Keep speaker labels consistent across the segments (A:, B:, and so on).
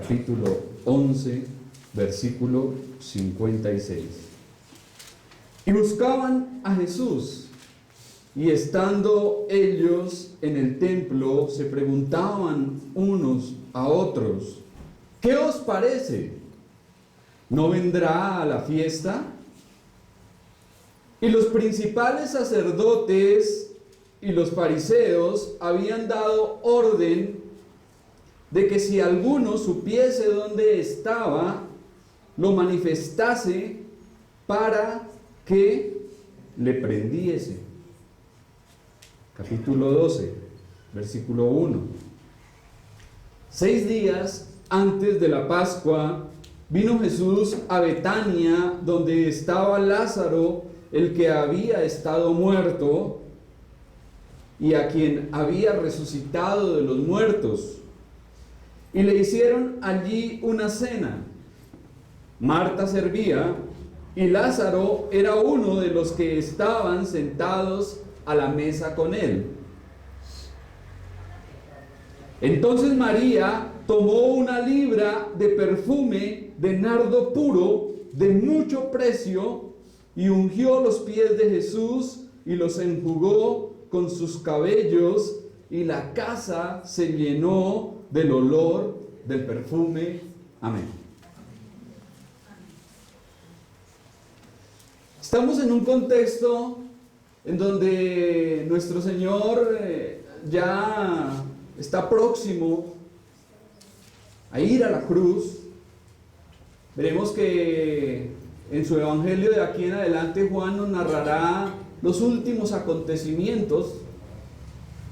A: capítulo 11, versículo 56. Y buscaban a Jesús, y estando ellos en el templo, se preguntaban unos a otros: ¿qué os parece? ¿No vendrá a la fiesta? Y los principales sacerdotes y los fariseos habían dado orden de que si alguno supiese dónde estaba, lo manifestase para que le prendiese. Capítulo 12, versículo 1. 6 días antes de la Pascua, vino Jesús a Betania, donde estaba Lázaro, el que había estado muerto, y a quien había resucitado de los muertos. Y le hicieron allí una cena. Marta servía, y Lázaro era uno de los que estaban sentados a la mesa con él. Entonces María tomó una libra de perfume de nardo puro, de mucho precio, y ungió los pies de Jesús y los enjugó con sus cabellos, y la casa se llenó del olor del perfume. Amén. Estamos en un contexto en donde nuestro Señor ya está próximo a ir a la cruz. Veremos que en su evangelio de aquí en adelante Juan nos narrará los últimos acontecimientos,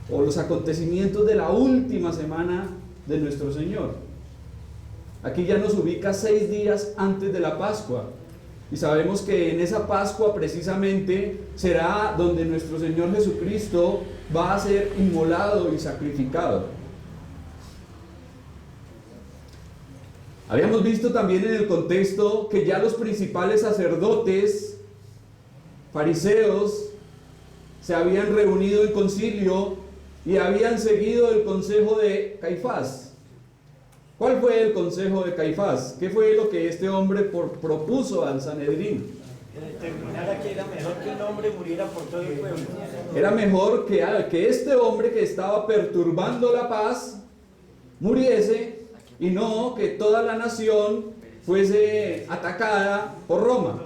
A: o los acontecimientos de la última semana de nuestro Señor. Aquí ya nos ubica 6 días antes de la Pascua, y sabemos que en esa Pascua precisamente será donde nuestro Señor Jesucristo va a ser inmolado y sacrificado. Habíamos visto también en el contexto que ya los principales sacerdotes, fariseos, se habían reunido en concilio y habían seguido el consejo de Caifás. ¿Cuál fue el consejo de Caifás? ¿Qué fue lo que este hombre propuso al Sanedrín?
B: Determinara que era mejor que un hombre muriera por todo el pueblo.
A: Era mejor que este hombre que estaba perturbando la paz muriese, y no que toda la nación fuese atacada por Roma.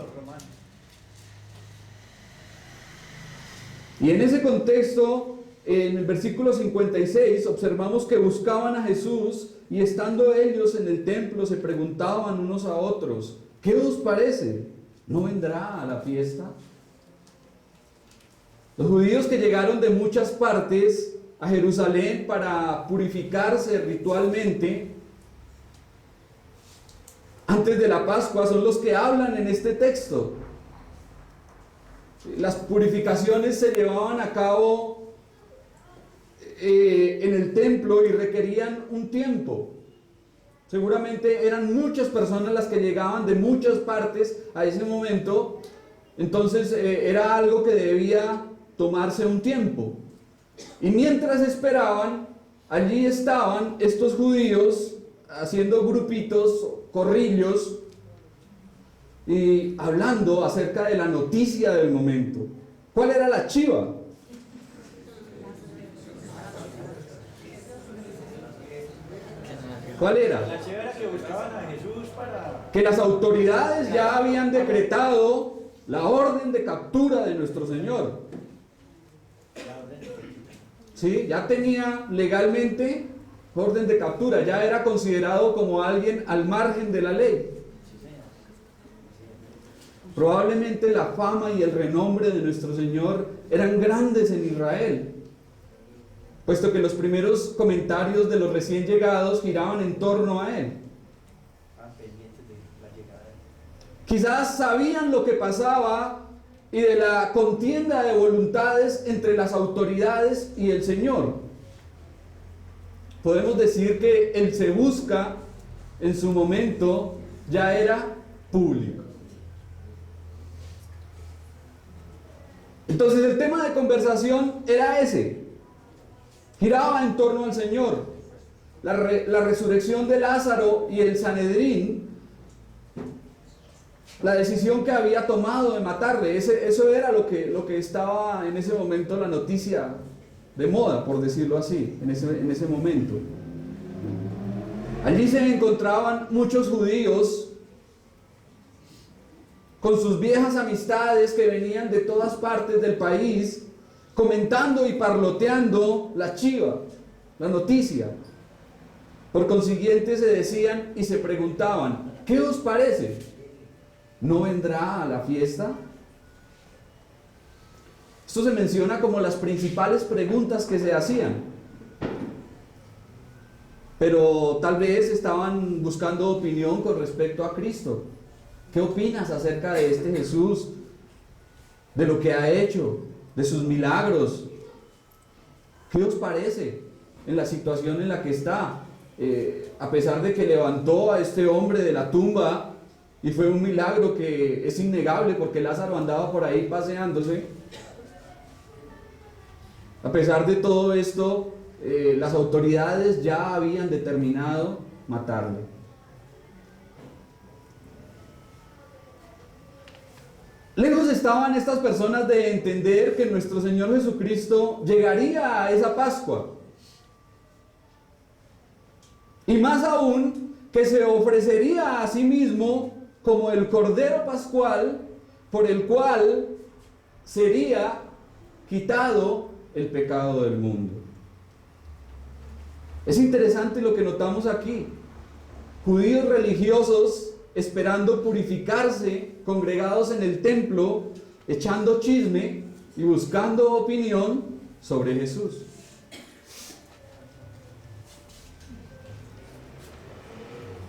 A: Y en ese contexto, en el versículo 56, observamos que buscaban a Jesús, y estando ellos en el templo se preguntaban unos a otros: ¿qué os parece? ¿No vendrá a la fiesta? Los judíos que llegaron de muchas partes a Jerusalén para purificarse ritualmente antes de la Pascua son los que hablan en este texto. Las purificaciones se llevaban a cabo en el templo y requerían un tiempo. Seguramente eran muchas personas las que llegaban de muchas partes a ese momento, entonces era algo que debía tomarse un tiempo. Y mientras esperaban, allí estaban estos judíos haciendo grupitos, corrillos, y hablando acerca de la noticia del momento. ¿Cuál era la chiva? ¿Cuál era?
B: La chiva era que buscaban a Jesús para...
A: Que las autoridades ya habían decretado la orden de captura de nuestro Señor. Sí, ya tenía legalmente orden de captura, ya era considerado como alguien al margen de la ley. Probablemente la fama y el renombre de nuestro Señor eran grandes en Israel, puesto que los primeros comentarios de los recién llegados giraban en torno a él. Quizás sabían lo que pasaba y de la contienda de voluntades entre las autoridades y el Señor. Podemos decir que el se busca en su momento ya era público. Entonces el tema de conversación era ese, giraba en torno al Señor. la resurrección de Lázaro y el Sanedrín, la decisión que había tomado de matarle, eso era lo que estaba en ese momento la noticia de moda, por decirlo así, en ese momento. Allí se encontraban muchos judíos con sus viejas amistades que venían de todas partes del país, comentando y parloteando la chiva, la noticia. Por consiguiente se decían y se preguntaban: ¿qué os parece? ¿No vendrá a la fiesta? Esto se menciona como las principales preguntas que se hacían. Pero tal vez estaban buscando opinión con respecto a Cristo. ¿Qué opinas acerca de este Jesús? De lo que ha hecho, de sus milagros. ¿Qué os parece en la situación en la que está? A pesar de que levantó a este hombre de la tumba, y fue un milagro que es innegable porque Lázaro andaba por ahí paseándose. A pesar de todo esto, las autoridades ya habían determinado matarle. Lejos estaban estas personas de entender que nuestro Señor Jesucristo llegaría a esa Pascua. Y más aún, que se ofrecería a sí mismo como el Cordero Pascual por el cual sería quitado el pecado del mundo. Es interesante lo que notamos aquí. Judíos religiosos esperando purificarse, congregados en el templo, echando chisme y buscando opinión sobre Jesús.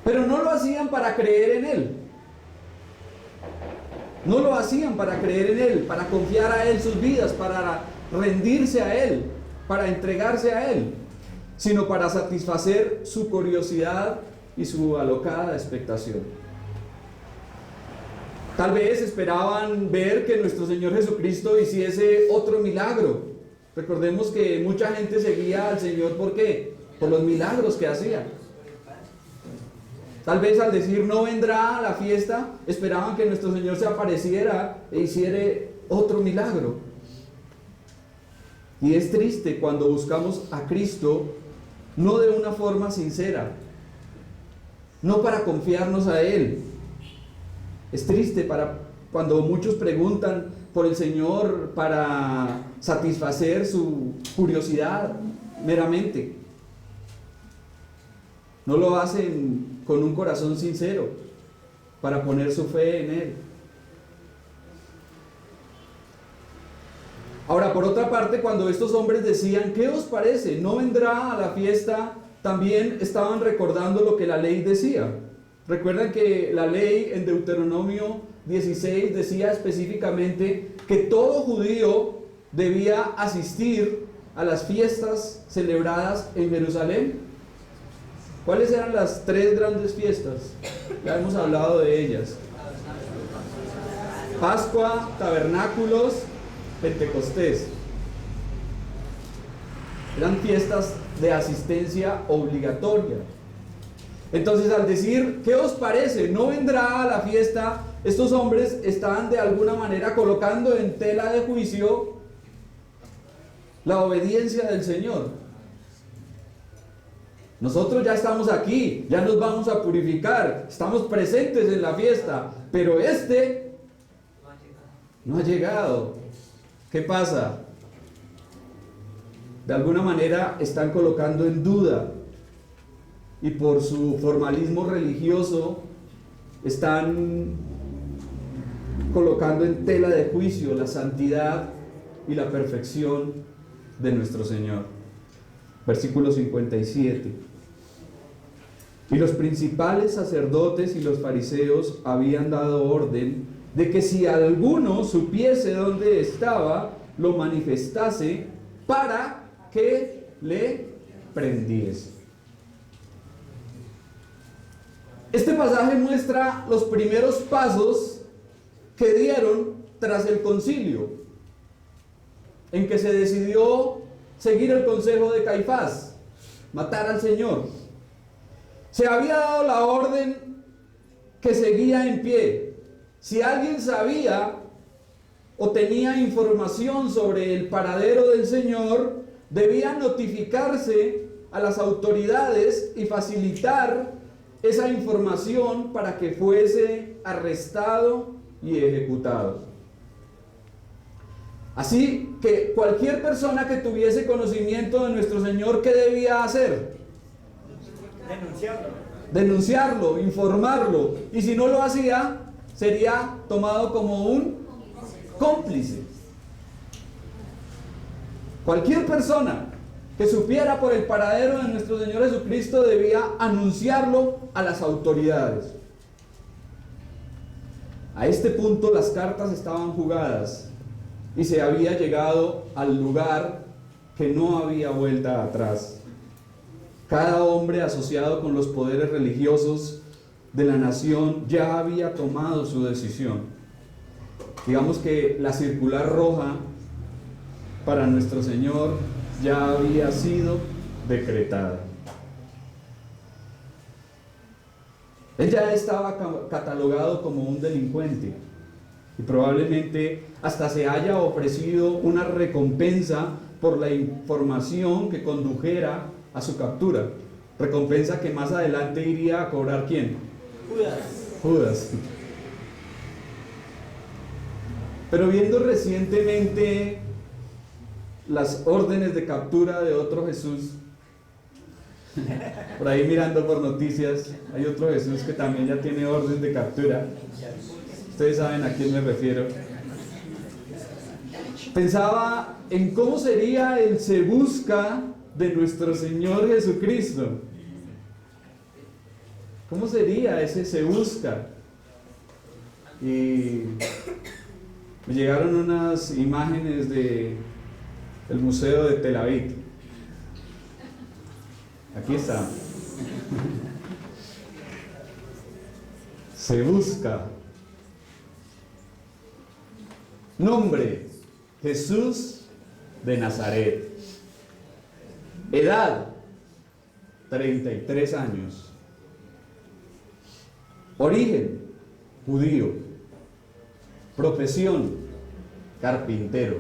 A: Pero no lo hacían para creer en Él. No lo hacían para creer en Él, para confiar a Él sus vidas, para rendirse a Él, para entregarse a Él, sino para satisfacer su curiosidad y su alocada expectación. Tal vez esperaban ver que nuestro Señor Jesucristo hiciese otro milagro. Recordemos que mucha gente seguía al Señor, ¿por qué? Por los milagros que hacía. Tal vez al decir no vendrá a la fiesta, esperaban que nuestro Señor se apareciera e hiciera otro milagro. Y es triste cuando buscamos a Cristo no de una forma sincera, no para confiarnos a Él. Es triste cuando muchos preguntan por el Señor para satisfacer su curiosidad meramente. No lo hacen con un corazón sincero, para poner su fe en Él. Ahora, por otra parte, cuando estos hombres decían, ¿qué os parece? ¿No vendrá a la fiesta? También estaban recordando lo que la ley decía. Recuerdan que la ley en Deuteronomio 16 decía específicamente que todo judío debía asistir a las fiestas celebradas en Jerusalén. ¿Cuáles eran las tres grandes fiestas? Ya hemos hablado de ellas. Pascua, Tabernáculos, Pentecostés. Eran fiestas de asistencia obligatoria. Entonces, al decir, ¿qué os parece? ¿No vendrá a la fiesta? Estos hombres estaban de alguna manera colocando en tela de juicio la obediencia del Señor. Nosotros ya estamos aquí, ya nos vamos a purificar, estamos presentes en la fiesta, pero este no ha llegado. ¿Qué pasa? De alguna manera están colocando en duda, y por su formalismo religioso están colocando en tela de juicio la santidad y la perfección de nuestro Señor. Versículo 57. Y los principales sacerdotes y los fariseos habían dado orden de que si alguno supiese dónde estaba, lo manifestase para que le prendiese. Este pasaje muestra los primeros pasos que dieron tras el concilio, en que se decidió seguir el consejo de Caifás, matar al Señor. Se había dado la orden que seguía en pie. Si alguien sabía o tenía información sobre el paradero del Señor, debía notificarse a las autoridades y facilitar esa información para que fuese arrestado y ejecutado. Así que cualquier persona que tuviese conocimiento de nuestro Señor, ¿qué debía hacer? Denunciarlo, informarlo. Y si no lo hacía, sería tomado como un cómplice. Cualquier persona que supiera por el paradero de nuestro Señor Jesucristo debía anunciarlo a las autoridades. A este punto las cartas estaban jugadas y se había llegado al lugar que no había vuelta atrás. Cada hombre asociado con los poderes religiosos de la nación ya había tomado su decisión. Digamos que la circular roja para nuestro Señor ya había sido decretada. Él ya estaba catalogado como un delincuente y probablemente hasta se haya ofrecido una recompensa por la información que condujera a su captura. Recompensa que más adelante iría a cobrar ¿quién? Judas. Pero viendo recientemente las órdenes de captura de otro Jesús, por ahí mirando por noticias, hay otro Jesús que también ya tiene orden de captura. Ustedes saben a quién me refiero. Pensaba en cómo sería el se busca de nuestro Señor Jesucristo. ¿Cómo sería ese se busca? Y me llegaron unas imágenes del Museo de Tel Aviv. Aquí está. Se busca. Nombre: Jesús de Nazaret. Edad: 33 años. Origen: judío. Profesión: carpintero.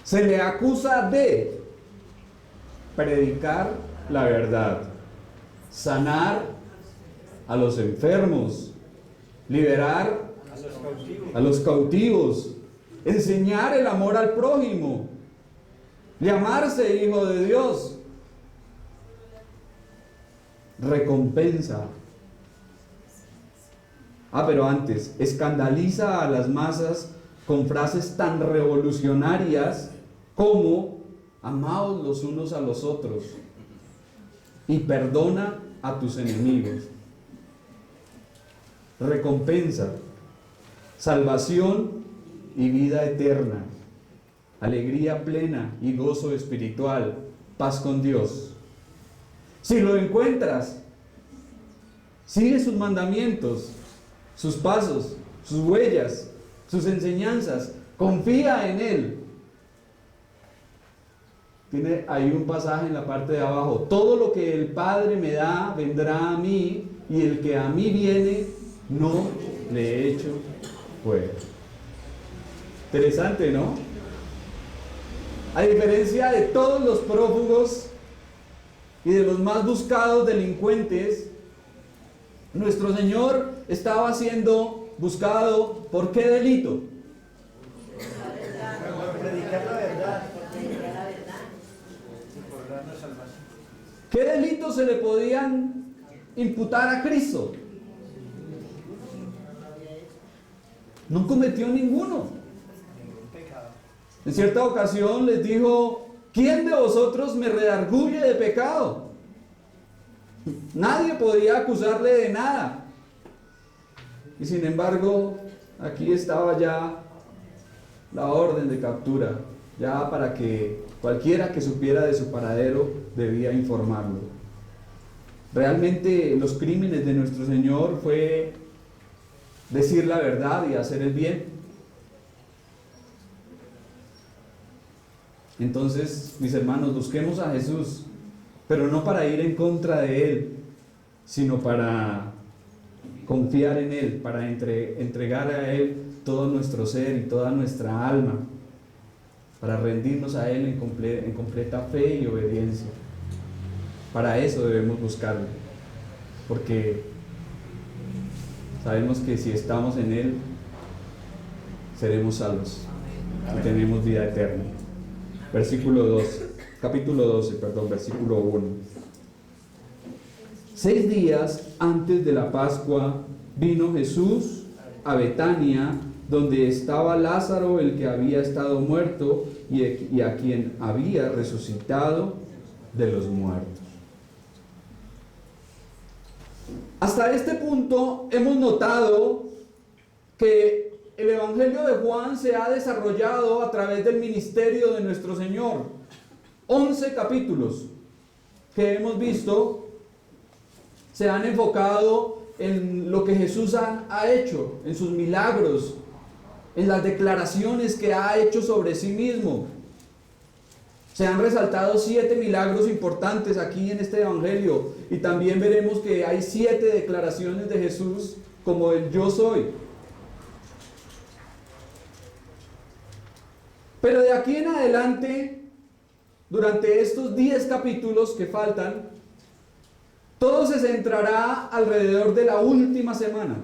A: Se le acusa de predicar la verdad, sanar a los enfermos, liberar a los cautivos, enseñar el amor al prójimo, llamarse hijo de Dios. Recompensa. Pero antes, escandaliza a las masas con frases tan revolucionarias como amaos los unos a los otros y perdona a tus enemigos. Recompensa, salvación y vida eterna, alegría plena y gozo espiritual, paz con Dios. Si lo encuentras, sigue sus mandamientos, sus pasos, sus huellas, sus enseñanzas, confía en Él. Tiene ahí un pasaje en la parte de abajo: todo lo que el Padre me da vendrá a mí, y el que a mí viene no le echo fuera. Interesante, ¿no? A diferencia de todos los prófugos y de los más buscados delincuentes, nuestro Señor estaba siendo buscado ¿por qué delito?
B: Por predicar la verdad.
A: ¿Qué delitos se le podían imputar a Cristo? No cometió ninguno. En cierta ocasión les dijo: ¿quién de vosotros me redarguye de pecado? Nadie podía acusarle de nada. Y sin embargo, aquí estaba ya la orden de captura, ya para que cualquiera que supiera de su paradero debía informarlo. Realmente los crímenes de nuestro Señor fue decir la verdad y hacer el bien. Entonces, mis hermanos, busquemos a Jesús, pero no para ir en contra de Él, sino para confiar en Él, para entregar a Él todo nuestro ser y toda nuestra alma, para rendirnos a Él en completa fe y obediencia. Para eso debemos buscarlo, porque sabemos que si estamos en Él, seremos salvos y tenemos vida eterna. Capítulo 12, versículo 1. 6 días antes de la Pascua vino Jesús a Betania, donde estaba Lázaro, el que había estado muerto y a quien había resucitado de los muertos. Hasta este punto hemos notado que el Evangelio de Juan se ha desarrollado a través del ministerio de nuestro Señor. 11 capítulos que hemos visto se han enfocado en lo que Jesús ha hecho, en sus milagros, en las declaraciones que ha hecho sobre sí mismo. Se han resaltado 7 milagros importantes aquí en este Evangelio, y también veremos que hay 7 declaraciones de Jesús como el yo soy. Pero de aquí en adelante, durante estos 10 capítulos que faltan, todo se centrará alrededor de la última semana.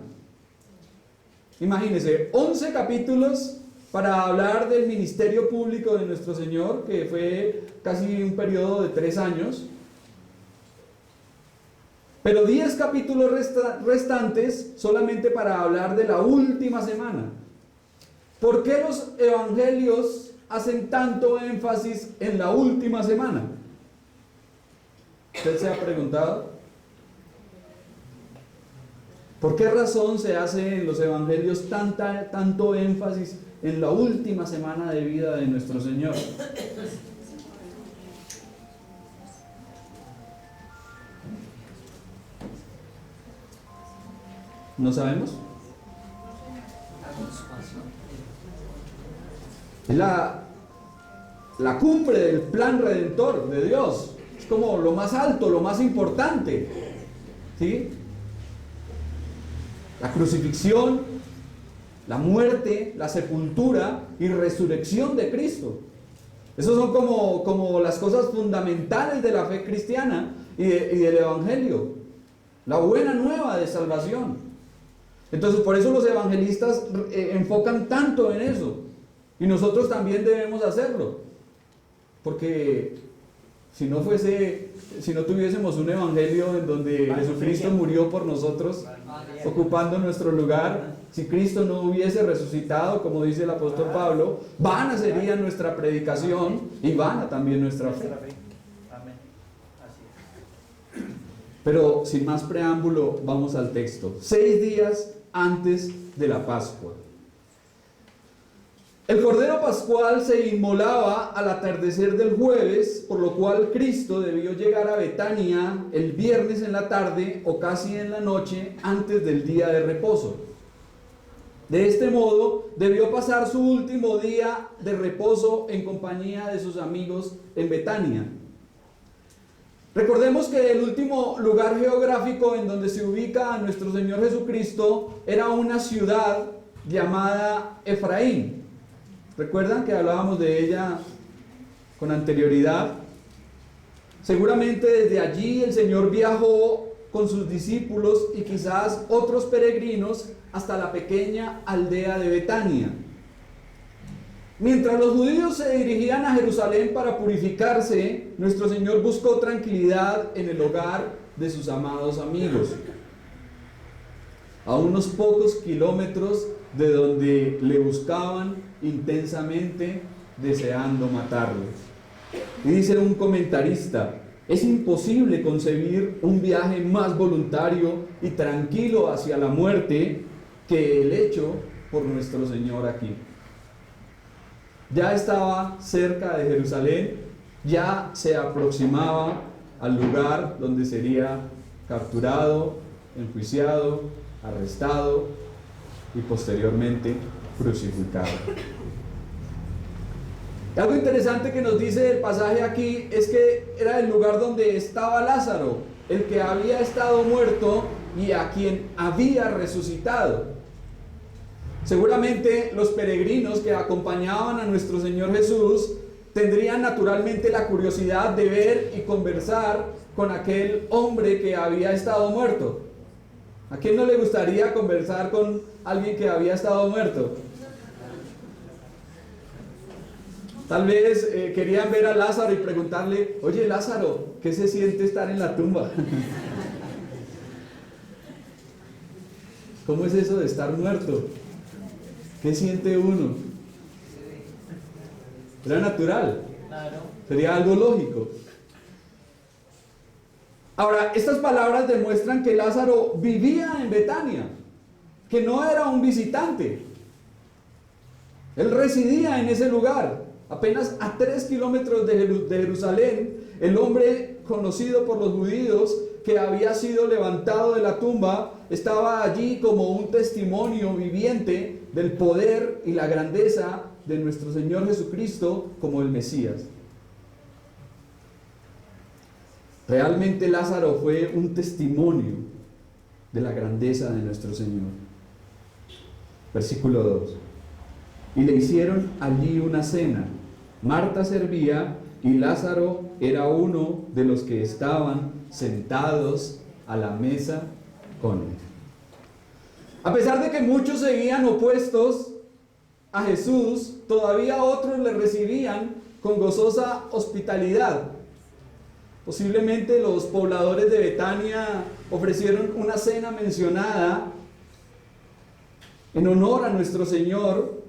A: Imagínense, 11 capítulos para hablar del ministerio público de nuestro Señor, que fue casi un periodo de 3 años. Pero 10 capítulos restantes solamente para hablar de la última semana. ¿Por qué los evangelios hacen tanto énfasis en la última semana? ¿Usted se ha preguntado? ¿Por qué razón se hace en los evangelios tanto énfasis en la última semana de vida de nuestro Señor? ¿No sabemos? Es la cumbre del plan redentor de Dios. Es como lo más alto, lo más importante, ¿sí? La crucifixión, la muerte, la sepultura y resurrección de Cristo. Esos son como las cosas fundamentales de la fe cristiana y del Evangelio. La buena nueva de salvación. Entonces, por eso los evangelistas enfocan tanto en eso. Y nosotros también debemos hacerlo. Porque si no tuviésemos un evangelio en donde Jesucristo murió por nosotros, ocupando nuestro lugar, si Cristo no hubiese resucitado, como dice el apóstol Pablo, vana sería nuestra predicación y vana también nuestra fe. Pero sin más preámbulo, vamos al texto. 6 días antes de la Pascua. El Cordero Pascual se inmolaba al atardecer del jueves, por lo cual Cristo debió llegar a Betania el viernes en la tarde o casi en la noche antes del día de reposo. De este modo, debió pasar su último día de reposo en compañía de sus amigos en Betania. Recordemos que el último lugar geográfico en donde se ubica a nuestro Señor Jesucristo era una ciudad llamada Efraín. ¿Recuerdan que hablábamos de ella con anterioridad? Seguramente desde allí el Señor viajó con sus discípulos y quizás otros peregrinos hasta la pequeña aldea de Betania. Mientras los judíos se dirigían a Jerusalén para purificarse, nuestro Señor buscó tranquilidad en el hogar de sus amados amigos, a unos pocos kilómetros de donde le buscaban intensamente, deseando matarle. Y dice un comentarista: es imposible concebir un viaje más voluntario y tranquilo hacia la muerte que el hecho por nuestro Señor aquí. Ya estaba cerca de Jerusalén, ya se aproximaba al lugar donde sería capturado, enjuiciado, arrestado y posteriormente crucificado. Algo interesante que nos dice el pasaje aquí es que era el lugar donde estaba Lázaro. el que había estado muerto y a quien había resucitado. Seguramente los peregrinos que acompañaban a nuestro Señor Jesús tendrían naturalmente la curiosidad de ver y conversar con aquel hombre que había estado muerto. ¿A quién no le gustaría conversar con alguien que había estado muerto? Tal vez querían ver a Lázaro y preguntarle: oye Lázaro, ¿qué se siente estar en la tumba? ¿Cómo es eso de estar muerto? ¿Qué siente uno? Era natural. Sería algo lógico. Ahora, estas palabras demuestran que Lázaro vivía en Betania, que no era un visitante. Él residía en ese lugar. Apenas a 3 kilómetros de Jerusalén, el hombre conocido por los judíos que había sido levantado de la tumba estaba allí como un testimonio viviente del poder y la grandeza de nuestro Señor Jesucristo como el Mesías. Realmente Lázaro fue un testimonio de la grandeza de nuestro Señor. Versículo 2. Y le hicieron allí una cena. Marta servía y Lázaro era uno de los que estaban sentados a la mesa con él. A pesar de que muchos seguían opuestos a Jesús, todavía otros le recibían con gozosa hospitalidad. Posiblemente los pobladores de Betania ofrecieron una cena mencionada en honor a nuestro Señor,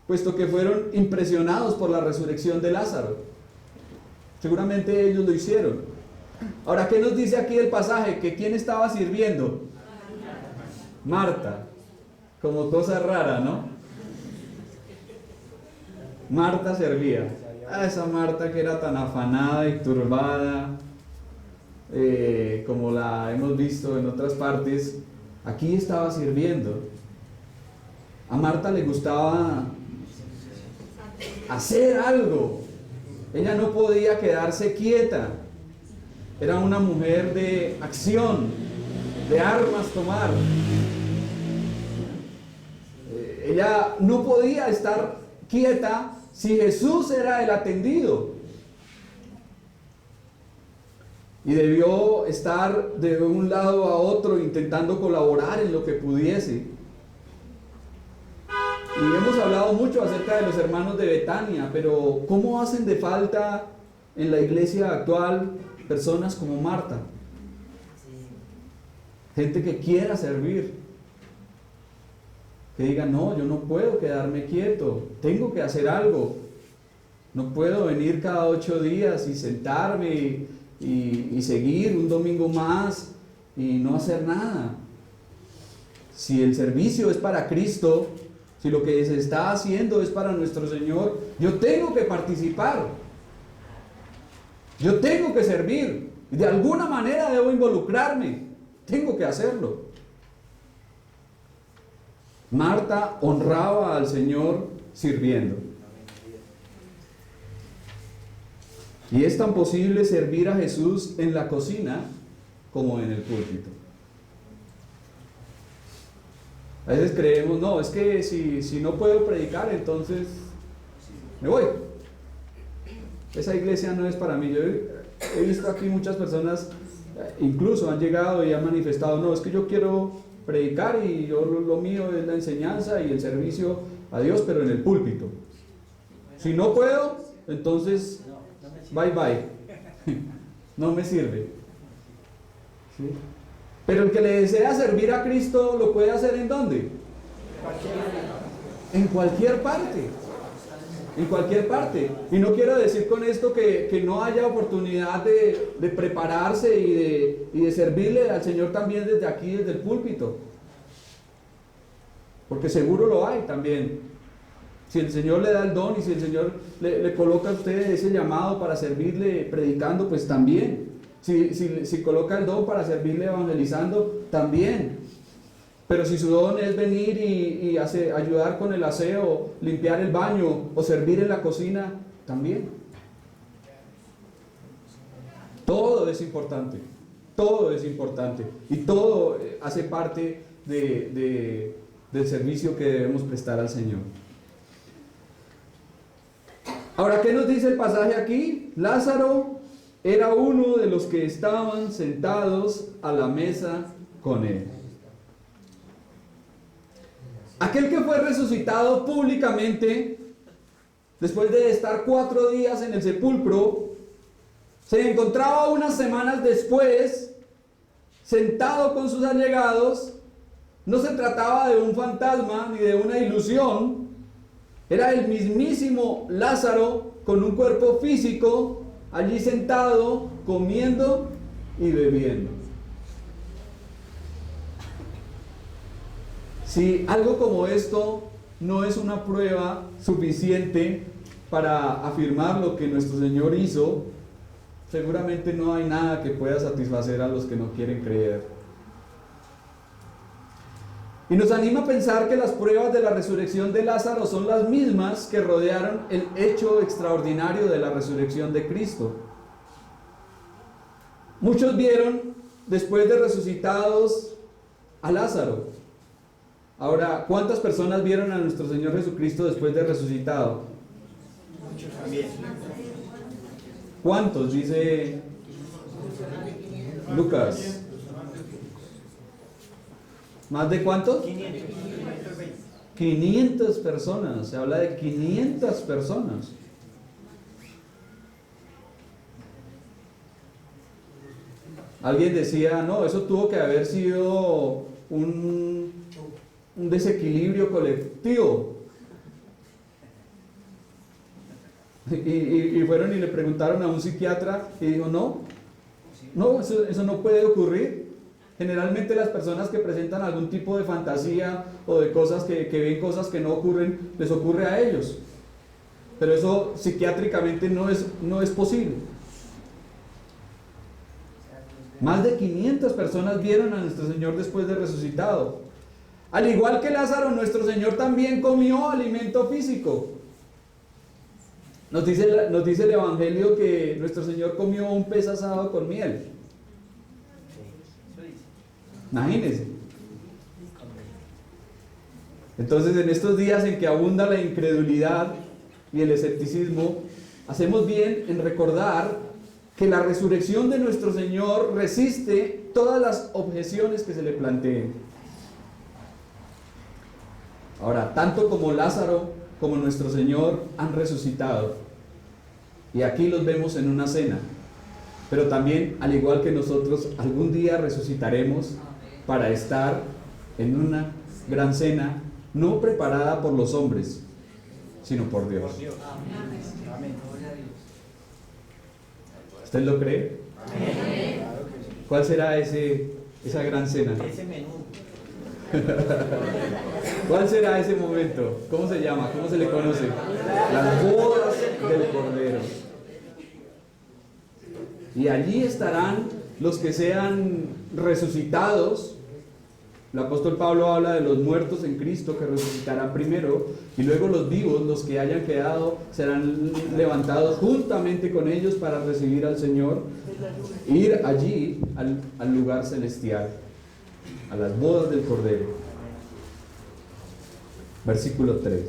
A: puesto que fueron impresionados por la resurrección de Lázaro. Seguramente ellos lo hicieron. Ahora, ¿qué nos dice aquí el pasaje? ¿Que quién estaba sirviendo? Marta. Como cosa rara, ¿no? Marta servía. Esa Marta que era tan afanada y turbada, como la hemos visto en otras partes, aquí estaba sirviendo. A Marta le gustaba hacer algo. Ella no podía quedarse quieta. Era una mujer de acción, de armas tomar. Ella no podía estar quieta si Jesús era el atendido. Y debió estar de un lado a otro intentando colaborar en lo que pudiese. Y hemos hablado mucho acerca de los hermanos de Betania, pero ¿cómo hacen de falta en la iglesia actual personas como Marta? Gente que quiera servir, que diga: no, yo no puedo quedarme quieto, tengo que hacer algo. No puedo venir cada 8 días y sentarme y seguir un domingo más y no hacer nada. Si el servicio es para Cristo, si lo que se está haciendo es para nuestro Señor, yo tengo que participar. Yo tengo que servir. De alguna manera debo involucrarme. Tengo que hacerlo. Marta honraba al Señor sirviendo. Y es tan posible servir a Jesús en la cocina como en el púlpito. A veces creemos: no, es que si no puedo predicar, entonces me voy. Esa iglesia no es para mí. Yo he visto aquí muchas personas, incluso han llegado y han manifestado: no, es que yo quiero predicar y yo lo mío es la enseñanza y el servicio a Dios, pero en el púlpito. Si no puedo, entonces bye bye. No me sirve. ¿Sí? Pero el que le desea servir a Cristo lo puede hacer ¿en dónde? En cualquier parte. En cualquier parte. Y no quiero decir con esto que no haya oportunidad de prepararse y de servirle al Señor también desde aquí, desde el púlpito. Porque seguro lo hay también. Si el Señor le da el don y si el Señor le coloca a usted ese llamado para servirle predicando, pues también. Si coloca el don para servirle evangelizando, también. Pero si su don es venir y ayudar con el aseo, limpiar el baño o servir en la cocina, también. Todo es importante. todo es importante y todo hace parte del servicio que debemos prestar al Señor. Ahora, ¿qué nos dice el pasaje aquí? Lázaro era uno de los que estaban sentados a la mesa con él. Aquel que fue resucitado públicamente, después de estar 4 días en el sepulcro, se encontraba unas semanas después, sentado con sus allegados. No se trataba de un fantasma ni de una ilusión, era el mismísimo Lázaro con un cuerpo físico, allí sentado, comiendo y bebiendo. Si algo como esto no es una prueba suficiente para afirmar lo que nuestro Señor hizo, seguramente no hay nada que pueda satisfacer a los que no quieren creer. Y nos anima a pensar que las pruebas de la resurrección de Lázaro son las mismas que rodearon el hecho extraordinario de la resurrección de Cristo. Muchos vieron después de resucitados a Lázaro. Ahora, ¿cuántas personas vieron a nuestro Señor Jesucristo después de resucitado?
B: Muchos también.
A: ¿Cuántos? Dice Lucas. ¿Más de cuántos? 500 personas. Se habla de 500 personas. Alguien decía, no, eso tuvo que haber sido un desequilibrio colectivo. Y fueron y le preguntaron a un psiquiatra y dijo, no, eso no puede ocurrir. Generalmente las personas que presentan algún tipo de fantasía o de cosas que ven cosas que no ocurren, les ocurre a ellos. Pero eso psiquiátricamente no es posible. Más de 500 personas vieron a nuestro Señor después de resucitado. Al igual que Lázaro, nuestro Señor también comió alimento físico. Nos dice el Evangelio que nuestro Señor comió un pez asado con miel. Imagínense. Entonces, en estos días en que abunda la incredulidad y el escepticismo, hacemos bien en recordar que la resurrección de nuestro Señor resiste todas las objeciones que se le planteen. Ahora, tanto como Lázaro como nuestro Señor han resucitado. Y aquí los vemos en una cena. Pero también, al igual que nosotros, algún día resucitaremos para estar en una gran cena, no preparada por los hombres, sino por Dios.
B: Amén.
A: ¿Usted lo cree?
B: Amén.
A: ¿Cuál será esa gran cena?
B: Ese menú.
A: ¿Cuál será ese momento? ¿Cómo se llama? ¿Cómo se le conoce? Las bodas del Cordero. Y allí estarán los que sean resucitados. El apóstol Pablo habla de los muertos en Cristo que resucitarán primero, y luego los vivos, los que hayan quedado, serán levantados juntamente con ellos para recibir al Señor, ir allí al lugar celestial, a las bodas del Cordero. Versículo 3.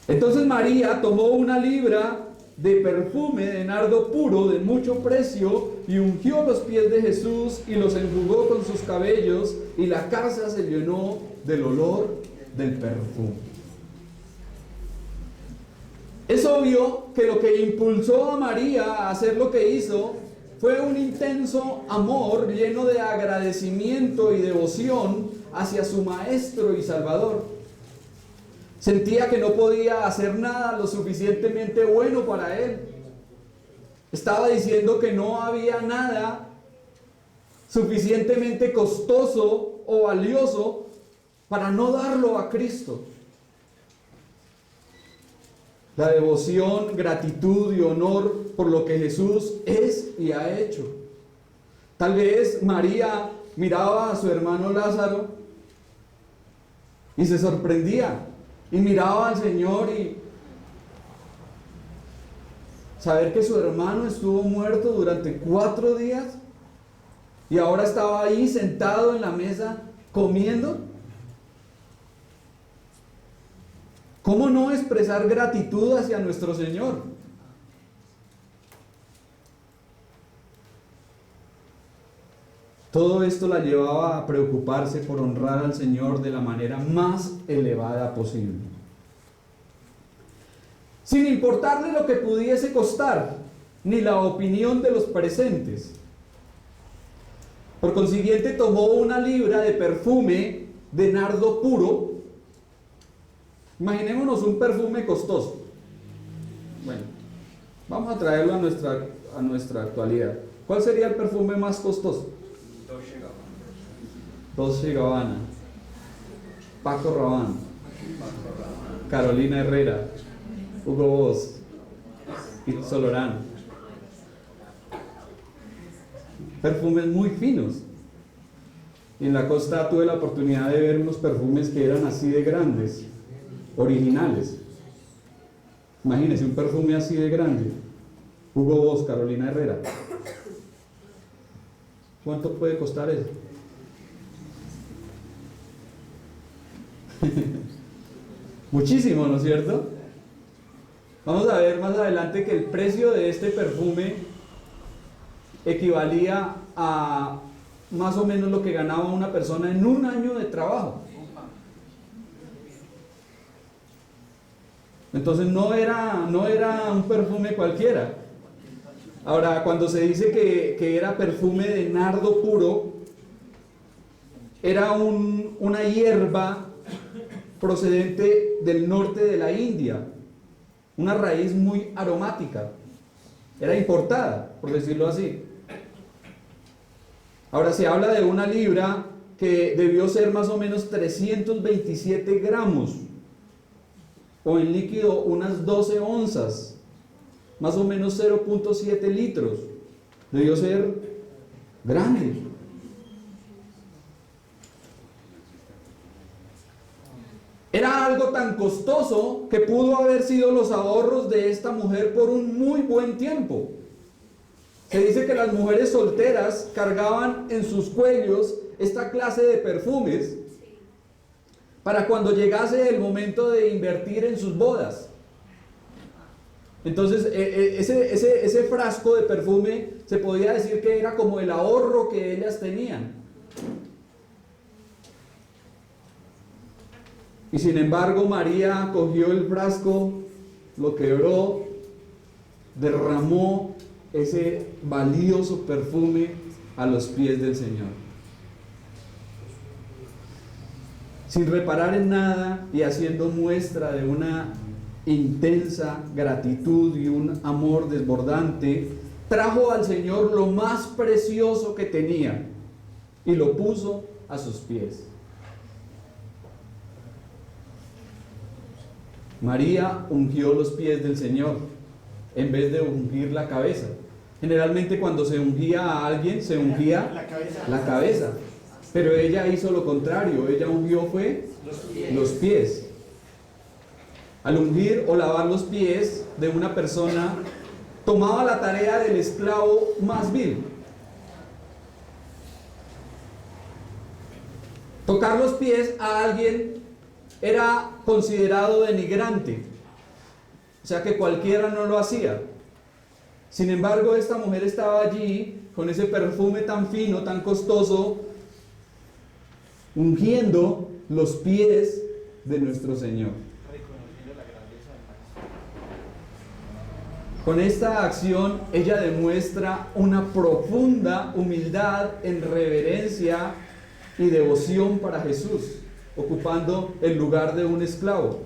A: Entonces María tomó 1 libra de perfume de nardo puro de mucho precio y ungió los pies de Jesús y los enjugó con sus cabellos, y la casa se llenó del olor del perfume. Es obvio que lo que impulsó a María a hacer lo que hizo fue un intenso amor lleno de agradecimiento y devoción hacia su Maestro y Salvador. Sentía que no podía hacer nada lo suficientemente bueno para él. Estaba diciendo que no había nada suficientemente costoso o valioso para no darlo a Cristo. La devoción, gratitud y honor por lo que Jesús es y ha hecho. Tal vez María miraba a su hermano Lázaro y se sorprendía. Y miraba al Señor y saber que su hermano estuvo muerto durante 4 días. y ahora estaba ahí sentado en la mesa comiendo. ¿Cómo no expresar gratitud hacia nuestro Señor? Todo esto la llevaba a preocuparse por honrar al Señor de la manera más elevada posible, sin importarle lo que pudiese costar, ni la opinión de los presentes. Por consiguiente, tomó 1 libra de perfume de nardo puro. Imaginémonos un perfume costoso. Bueno, vamos a traerlo a nuestra actualidad. ¿Cuál sería el perfume más costoso? Dolce & Gabbana, Paco Rabanne, Carolina Herrera, Hugo Boss, Yves Saint Laurent. Perfumes muy finos. Y en la costa tuve la oportunidad de ver unos perfumes que eran así de grandes, originales. Imagínense un perfume así de grande. Hugo Boss, Carolina Herrera. ¿Cuánto puede costar eso? Muchísimo, ¿no es cierto? Vamos a ver más adelante que el precio de este perfume equivalía a más o menos lo que ganaba una persona en un año de trabajo. Entonces no era un perfume cualquiera. Ahora, cuando se dice que era perfume de nardo puro, era una hierba procedente del norte de la India, una raíz muy aromática, era importada, por decirlo así. Ahora se habla de 1 libra que debió ser más o menos 327 gramos, o en líquido unas 12 onzas, más o menos 0.7 litros, debió ser grande. Era algo tan costoso que pudo haber sido los ahorros de esta mujer por un muy buen tiempo. Se dice que las mujeres solteras cargaban en sus cuellos esta clase de perfumes para cuando llegase el momento de invertir en sus bodas. Entonces, ese frasco de perfume se podía decir que era como el ahorro que ellas tenían. Y sin embargo, María cogió el frasco, lo quebró, derramó ese valioso perfume a los pies del Señor. Sin reparar en nada y haciendo muestra de una intensa gratitud y un amor desbordante, trajo al Señor lo más precioso que tenía y lo puso a sus pies. María ungió los pies del Señor en vez de ungir la cabeza. Generalmente cuando se ungía a alguien, se ungía la cabeza. Pero ella hizo lo contrario, ella ungió fue los pies. Al ungir o lavar los pies de una persona, tomaba la tarea del esclavo más vil. Tocar los pies a alguien era considerado denigrante, o sea que cualquiera no lo hacía. Sin embargo, esta mujer estaba allí con ese perfume tan fino, tan costoso, ungiendo los pies de nuestro Señor. Con esta acción ella demuestra una profunda humildad en reverencia y devoción para Jesús, ocupando el lugar de un esclavo.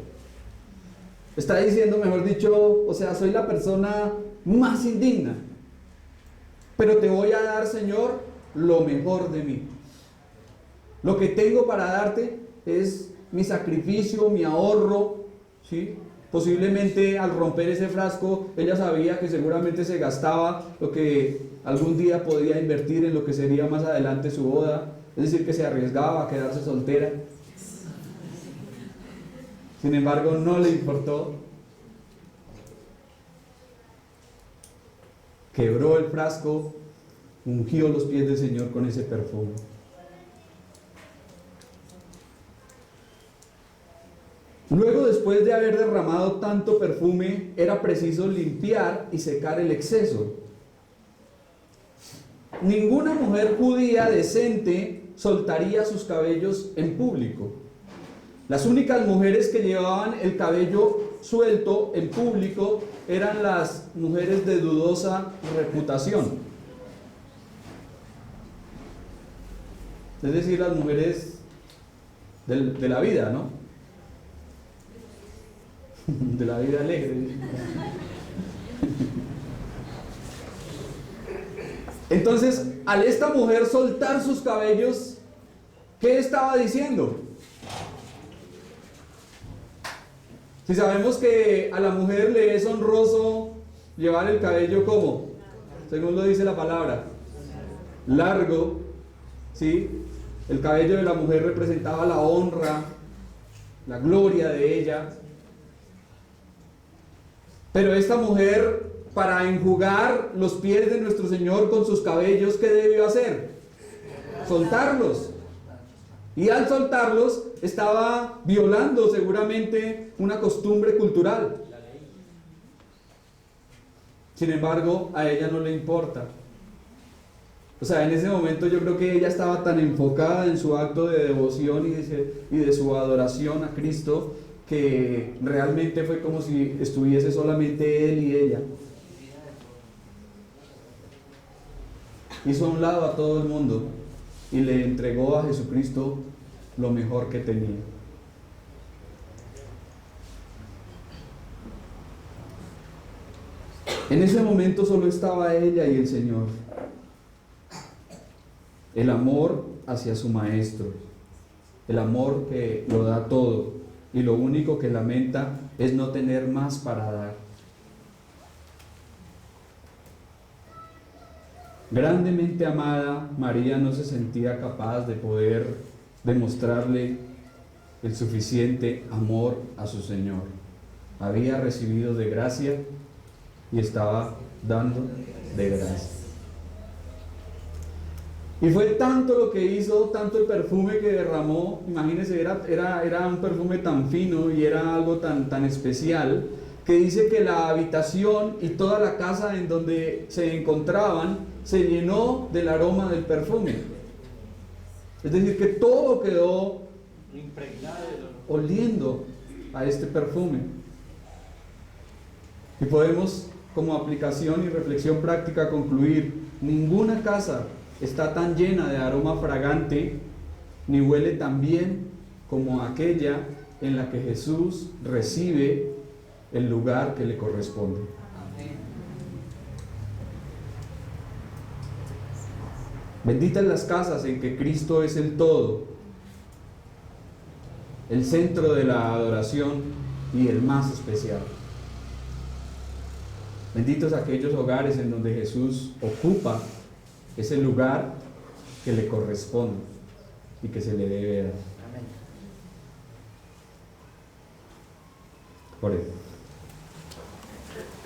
A: Está diciendo, mejor dicho, o sea, soy la persona más indigna, pero te voy a dar, Señor, lo mejor de mí. Lo que tengo para darte es mi sacrificio, mi ahorro, ¿sí? Posiblemente al romper ese frasco, ella sabía que seguramente se gastaba lo que algún día podría invertir en lo que sería más adelante su boda, es decir, que se arriesgaba a quedarse soltera. Sin embargo, no le importó. Quebró el frasco, ungió los pies del Señor con ese perfume. Luego, después de haber derramado tanto perfume, era preciso limpiar y secar el exceso. Ninguna mujer judía decente soltaría sus cabellos en público. Las únicas mujeres que llevaban el cabello suelto en público eran las mujeres de dudosa reputación. Es decir, las mujeres de la vida, ¿no? De la vida alegre. Entonces, al esta mujer soltar sus cabellos, ¿qué estaba diciendo? Si sabemos que a la mujer le es honroso llevar el cabello como, según lo dice la palabra, largo, ¿sí? El cabello de la mujer representaba la honra, la gloria de ella. Pero esta mujer, para enjugar los pies de nuestro Señor con sus cabellos, ¿qué debió hacer? Soltarlos. Y al soltarlos, estaba violando seguramente una costumbre cultural. Sin embargo, a ella no le importa. O sea, en ese momento yo creo que ella estaba tan enfocada en su acto de devoción y de su adoración a Cristo, que realmente fue como si estuviese solamente él y ella. Hizo a un lado a todo el mundo y le entregó a Jesucristo lo mejor que tenía. En ese momento solo estaba ella y el Señor. El amor hacia su Maestro, el amor que lo da todo, y lo único que lamenta es no tener más para dar. Grandemente amada, María no se sentía capaz de poder demostrarle el suficiente amor a su Señor. Había recibido de gracia y estaba dando de gracia. Y fue tanto lo que hizo, tanto el perfume que derramó. Imagínense, era un perfume tan fino y era algo tan especial, que dice que la habitación y toda la casa en donde se encontraban se llenó del aroma del perfume. Es decir, que todo quedó oliendo a este perfume. Y podemos, como aplicación y reflexión práctica, concluir: ninguna casa está tan llena de aroma fragante, ni huele tan bien como aquella en la que Jesús recibe el lugar que le corresponde. Benditas las casas en que Cristo es el todo, el centro de la adoración y el más especial. Benditos aquellos hogares en donde Jesús ocupa ese lugar que le corresponde y que se le debe dar. Por eso.